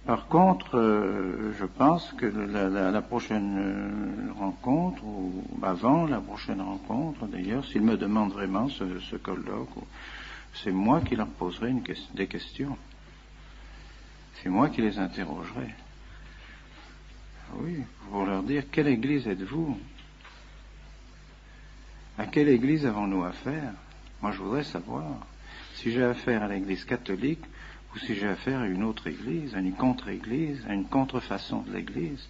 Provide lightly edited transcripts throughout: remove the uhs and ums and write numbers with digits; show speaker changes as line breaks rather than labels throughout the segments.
Par contre, je pense que la prochaine rencontre, ou avant la prochaine rencontre d'ailleurs, s'ils me demandent vraiment ce colloque, c'est moi qui leur poserai des questions. C'est moi qui les interrogerai. Oui, pour leur dire, quelle église êtes-vous? À quelle église avons-nous affaire? Moi, je voudrais savoir si j'ai affaire à l'église catholique ou si j'ai affaire à une autre église, à une contre-église, à une contrefaçon de l'église.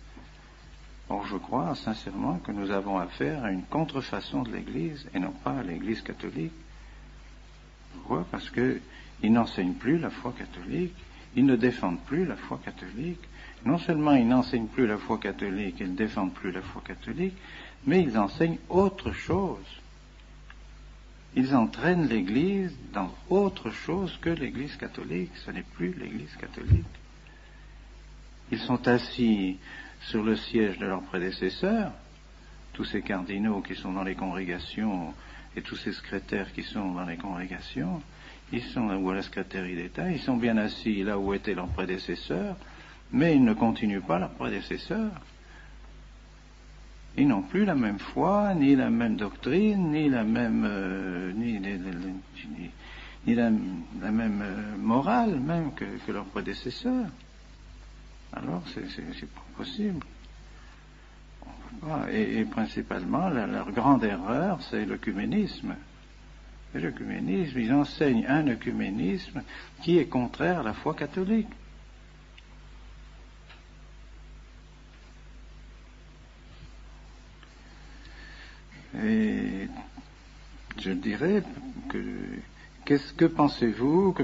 Or, je crois sincèrement que nous avons affaire à une contrefaçon de l'église et non pas à l'église catholique. Pourquoi? Parce qu'ils n'enseignent plus la foi catholique, ils ne défendent plus la foi catholique. Non seulement ils n'enseignent plus la foi catholique, ils ne défendent plus la foi catholique, mais ils enseignent autre chose. Ils entraînent l'Église dans autre chose que l'Église catholique. Ce n'est plus l'Église catholique. Ils sont assis sur le siège de leurs prédécesseurs, tous ces cardinaux qui sont dans les congrégations et tous ces secrétaires qui sont dans les congrégations, ils sont là où à la secrétaire d'État, ils sont bien assis là où étaient leurs prédécesseurs, mais ils ne continuent pas leurs prédécesseurs. Ils n'ont plus la même foi, ni la même doctrine, ni la même, ni la même morale même que leurs prédécesseurs. Alors, c'est pas possible. Et principalement, leur grande erreur, c'est l'œcuménisme. Et l'œcuménisme, ils enseignent un œcuménisme qui est contraire à la foi catholique. Et je dirais que pensez-vous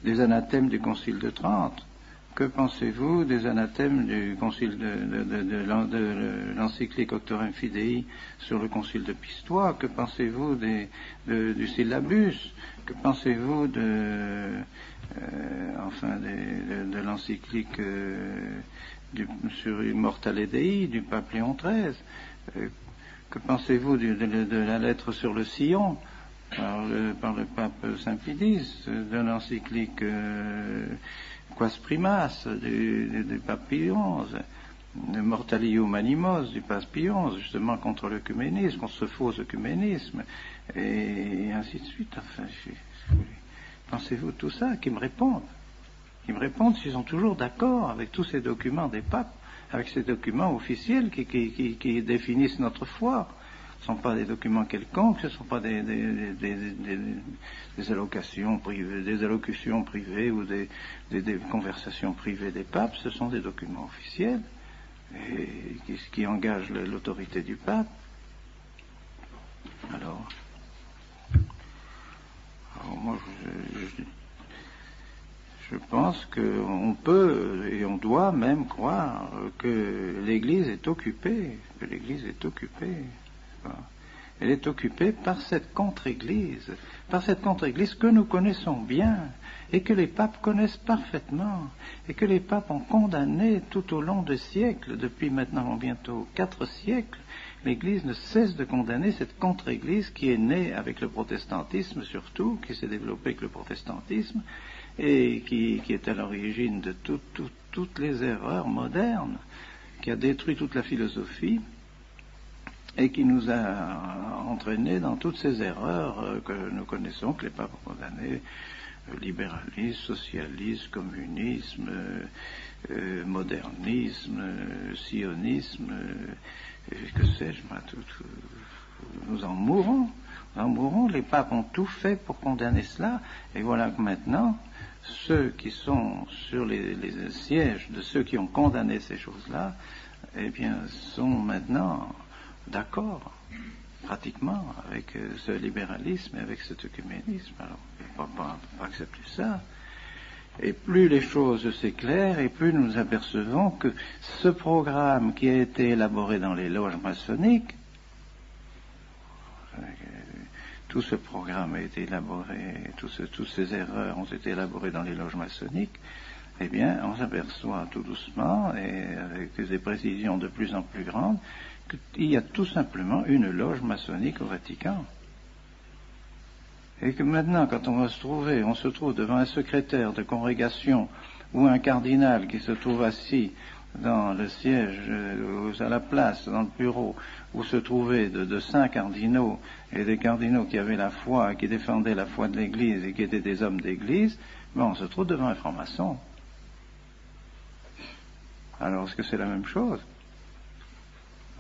des anathèmes du Concile de Trente? Que pensez-vous des anathèmes du Concile de l'encyclique Auctorem Fidei sur le Concile de Pistoie? Que pensez-vous du syllabus? Que pensez-vous de l'encyclique sur Immortale Dei du pape Léon XIII? Que pensez-vous de la lettre sur le sillon par le pape Saint-Pidis, de l'encyclique Quas Primas du pape Pie XI, de Mortalium Animos du pape Pie XI, justement contre l'œcuménisme, contre ce faux œcuménisme, et ainsi de suite. Enfin, pensez-vous de tout ça? Qui me répondent s'ils sont toujours d'accord avec tous ces documents des papes, avec ces documents officiels qui définissent notre foi. Ce ne sont pas des documents quelconques, ce ne sont pas des allocations privées, des allocutions privées ou des conversations privées des papes, ce sont des documents officiels et qui engagent l'autorité du pape. Alors moi, je pense qu'on peut et on doit même croire que l'Église est occupée, Elle est occupée par cette contre-Église, que nous connaissons bien et que les papes connaissent parfaitement et que les papes ont condamné tout au long de siècles, depuis maintenant bientôt 4 siècles. L'Église ne cesse de condamner cette contre-Église qui est née avec le protestantisme surtout, qui s'est développée avec le protestantisme et qui est à l'origine de toutes les erreurs modernes, qui a détruit toute la philosophie et qui nous a entraînés dans toutes ces erreurs que nous connaissons, que les papes ont condamnées, libéralisme, socialisme, communisme, modernisme, sionisme, que sais-je, nous en mourrons, les papes ont tout fait pour condamner cela, et voilà que maintenant, ceux qui sont sur les sièges de ceux qui ont condamné ces choses-là, eh bien, sont maintenant d'accord, pratiquement, avec ce libéralisme et avec cet œcuménisme. Alors, on ne peut pas accepter ça. Et plus les choses s'éclairent, et plus nous apercevons que ce programme qui a été élaboré dans les loges maçonniques, tout ce programme a été élaboré, toutes ces erreurs ont été élaborées dans les loges maçonniques, eh bien, on s'aperçoit tout doucement, et avec des précisions de plus en plus grandes, qu'il y a tout simplement une loge maçonnique au Vatican. Et que maintenant, quand on se trouve devant un secrétaire de congrégation ou un cardinal qui se trouve assis dans le siège, à la place, dans le bureau, où se trouvaient de saints cardinaux, et des cardinaux qui avaient la foi, qui défendaient la foi de l'Église et qui étaient des hommes d'Église, on se trouve devant un franc-maçon. Alors, est-ce que c'est la même chose?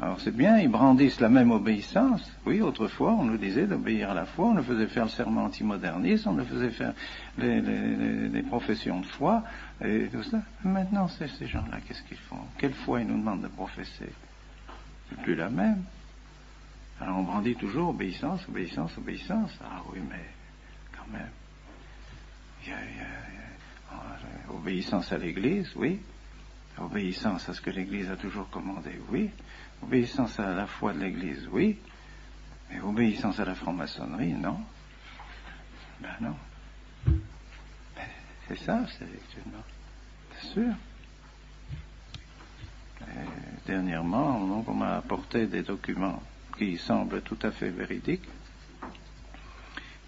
Alors c'est bien, ils brandissent la même obéissance. Oui, autrefois, on nous disait d'obéir à la foi, on nous faisait faire le serment antimoderniste, on nous faisait faire les professions de foi, et tout ça. Maintenant, ces gens-là, qu'est-ce qu'ils font? Quelle foi ils nous demandent de professer? C'est plus la même. Alors on brandit toujours obéissance, obéissance, obéissance. Ah oui, mais quand même. Obéissance à l'Église, oui. Obéissance à ce que l'Église a toujours commandé, oui. Obéissance à la foi de l'Église, oui. Mais obéissance à la franc-maçonnerie, non. Ben non. Ben, c'est ça, c'est actuellement. C'est sûr. Et dernièrement, donc, on m'a apporté des documents qui semblent tout à fait véridiques.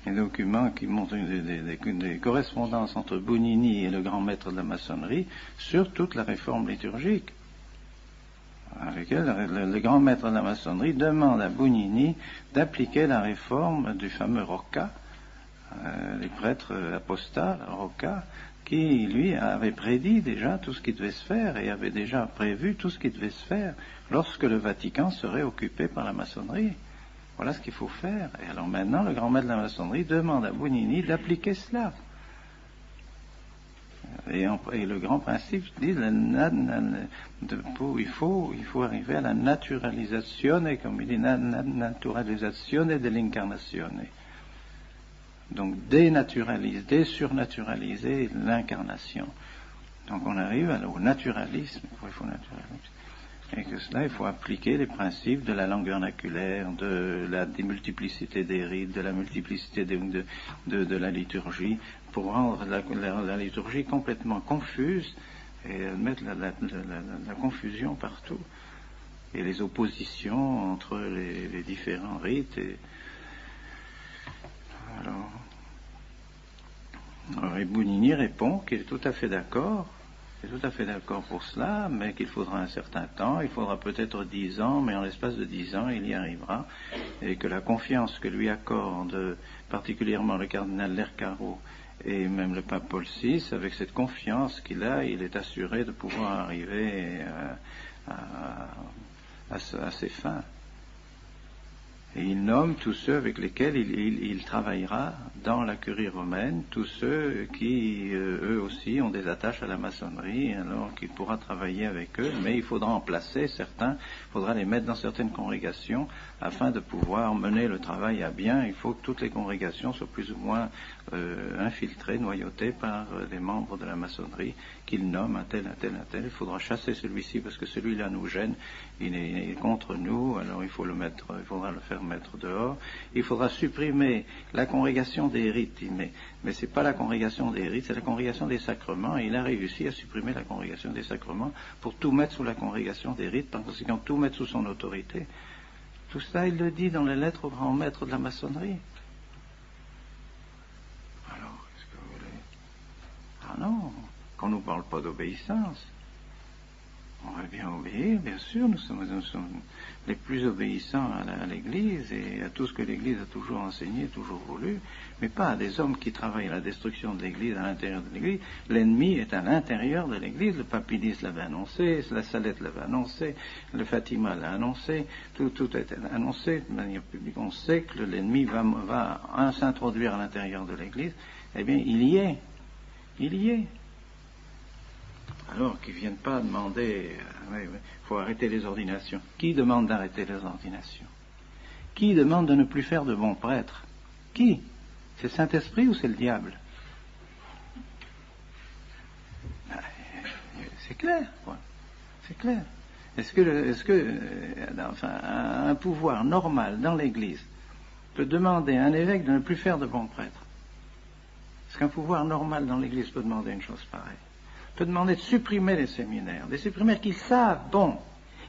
Des documents qui montrent des correspondances entre Bugnini et le grand maître de la maçonnerie sur toute la réforme liturgique, avec lequel le grand maître de la maçonnerie demande à Bugnini d'appliquer la réforme du fameux Rocca, les prêtres apostats, Rocca, qui, lui, avait prédit déjà tout ce qui devait se faire et avait déjà prévu tout ce qui devait se faire lorsque le Vatican serait occupé par la maçonnerie. Voilà ce qu'il faut faire. Et alors maintenant, le grand maître de la maçonnerie demande à Bugnini d'appliquer cela. Et le grand principe dit il faut arriver à la naturalisazione, comme il dit, naturalisazione dell'incarnazione. Donc désurnaturaliser l'incarnation. Donc on arrive au naturalisme. Il faut naturalisme. Et que cela, il faut appliquer les principes de la langue vernaculaire, de la démultiplicité des rites, de la multiplicité de la liturgie, pour rendre la liturgie complètement confuse et mettre la confusion partout. Et les oppositions entre les différents rites. Alors Bugnini répond qu'il est tout à fait d'accord. Je suis tout à fait d'accord pour cela, mais qu'il faudra un certain temps, il faudra peut-être 10 ans, mais en l'espace de 10 ans, il y arrivera, et que la confiance que lui accorde particulièrement le cardinal Lercaro et même le pape Paul VI, avec cette confiance qu'il a, il est assuré de pouvoir arriver à ses fins. Et il nomme tous ceux avec lesquels il travaillera dans la curie romaine, tous ceux qui, eux aussi, ont des attaches à la maçonnerie, alors qu'il pourra travailler avec eux, mais il faudra en placer certains, il faudra les mettre dans certaines congrégations, afin de pouvoir mener le travail à bien. Il faut que toutes les congrégations soient plus ou moins infiltrées, noyautées par des membres de la maçonnerie, qu'il nomme un tel, un tel, un tel. Il faudra chasser celui-ci, parce que celui-là nous gêne, il est contre nous, alors il faudra le faire mettre dehors. Il faudra supprimer la congrégation des rites, mais c'est pas la congrégation des rites, c'est la congrégation des sacrements, et il a réussi à supprimer la congrégation des sacrements pour tout mettre sous la congrégation des rites, par conséquent tout mettre sous son autorité. Tout ça, il le dit dans les lettres au grand maître de la maçonnerie. Alors, qu'est-ce que vous voulez? Ah non, qu'on ne nous parle pas d'obéissance. On va bien obéir, bien sûr, nous sommes les plus obéissants à l'Église et à tout ce que l'Église a toujours enseigné, toujours voulu, mais pas à des hommes qui travaillent à la destruction de l'Église, à l'intérieur de l'Église. L'ennemi est à l'intérieur de l'Église, le Papidis l'avait annoncé, la Salette l'avait annoncé, le Fatima l'a annoncé, tout a été annoncé de manière publique. On sait que l'ennemi va s'introduire à l'intérieur de l'Église. Eh bien, il y est. Alors qu'ils ne viennent pas demander, il faut arrêter les ordinations. Qui demande d'arrêter les ordinations? Qui demande de ne plus faire de bons prêtres? Qui? C'est le Saint-Esprit ou c'est le diable? C'est clair, quoi. C'est clair. Est-ce que un pouvoir normal dans l'Église peut demander à un évêque de ne plus faire de bons prêtres? Est-ce qu'un pouvoir normal dans l'Église peut demander une chose pareille? Peut demander de supprimer les séminaires, des séminaires qu'ils savent, bon,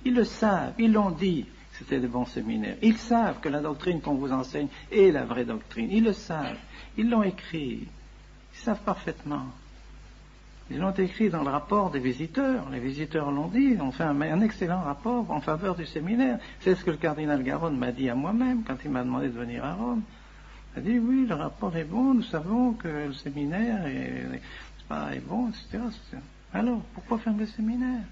ils le savent, ils l'ont dit, c'était des bons séminaires. Ils savent que la doctrine qu'on vous enseigne est la vraie doctrine. Ils le savent. Ils l'ont écrit. Ils savent parfaitement. Ils l'ont écrit dans le rapport des visiteurs. Les visiteurs l'ont dit. On fait un excellent rapport en faveur du séminaire. C'est ce que le cardinal Garonne m'a dit à moi-même quand il m'a demandé de venir à Rome. Il a dit, oui, le rapport est bon. Nous savons que le séminaire est bon, etc. Alors, pourquoi fermer le séminaire?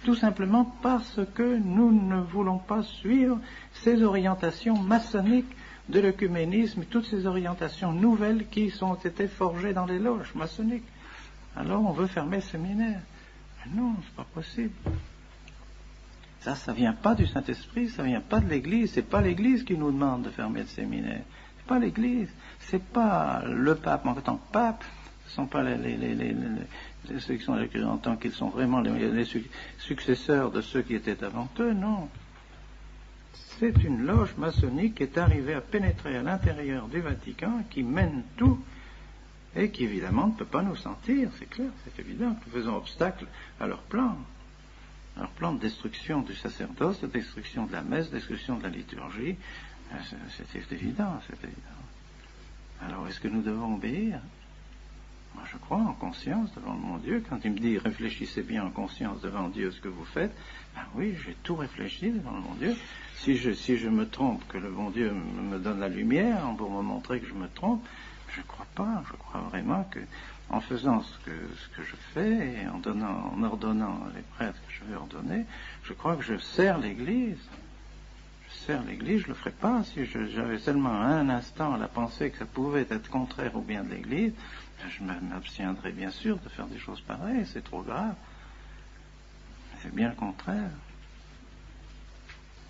Tout simplement parce que nous ne voulons pas suivre ces orientations maçonniques de l'œcuménisme, toutes ces orientations nouvelles qui ont été forgées dans les loges maçonniques. Alors on veut fermer le séminaire. Mais non, c'est pas possible. Ça vient pas du Saint-Esprit, ça vient pas de l'Église. C'est pas l'Église qui nous demande de fermer le séminaire. C'est pas l'Église. C'est pas le pape en tant que pape. Ce ne sont pas ceux qui sont écrits en tant qu'ils sont vraiment les successeurs de ceux qui étaient avant eux, non. C'est une loge maçonnique qui est arrivée à pénétrer à l'intérieur du Vatican, qui mène tout, et qui évidemment ne peut pas nous sentir, c'est clair, c'est évident, que nous faisons obstacle à leur plan de destruction du sacerdoce, de destruction de la messe, de destruction de la liturgie, c'est évident, c'est évident. Alors est-ce que nous devons obéir? Moi, je crois en conscience devant mon Dieu. Quand il me dit réfléchissez bien en conscience devant Dieu ce que vous faites, ben oui, j'ai tout réfléchi devant mon Dieu. Si je me trompe, que le bon Dieu me donne la lumière pour me montrer que je me trompe, je ne crois pas. Je crois vraiment que en faisant ce que je fais et en ordonnant les prêtres que je vais ordonner, je crois que je sers l'Église. Je ne le ferais pas si j'avais seulement un instant la pensée que ça pouvait être contraire au bien de l'Église. Je m'abstiendrai bien sûr de faire des choses pareilles, c'est trop grave. C'est bien le contraire.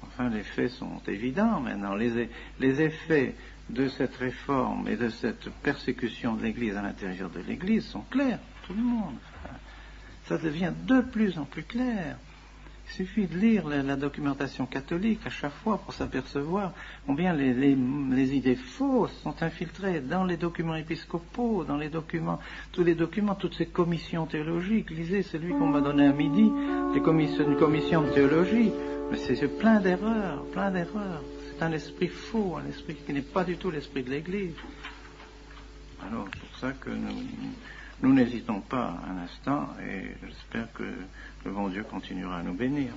Enfin, les faits sont évidents maintenant. Les effets de cette réforme et de cette persécution de l'Église à l'intérieur de l'Église sont clairs pour tout le monde. Ça devient de plus en plus clair. Il suffit de lire la documentation catholique à chaque fois pour s'apercevoir combien les idées fausses sont infiltrées dans les documents épiscopaux, dans tous les documents, toutes ces commissions théologiques. Lisez celui qu'on m'a donné à midi, une commission de théologie. Mais c'est plein d'erreurs, plein d'erreurs. C'est un esprit faux, un esprit qui n'est pas du tout l'esprit de l'Église. Alors, c'est pour ça que nous n'hésitons pas un instant et j'espère que le bon Dieu continuera à nous bénir.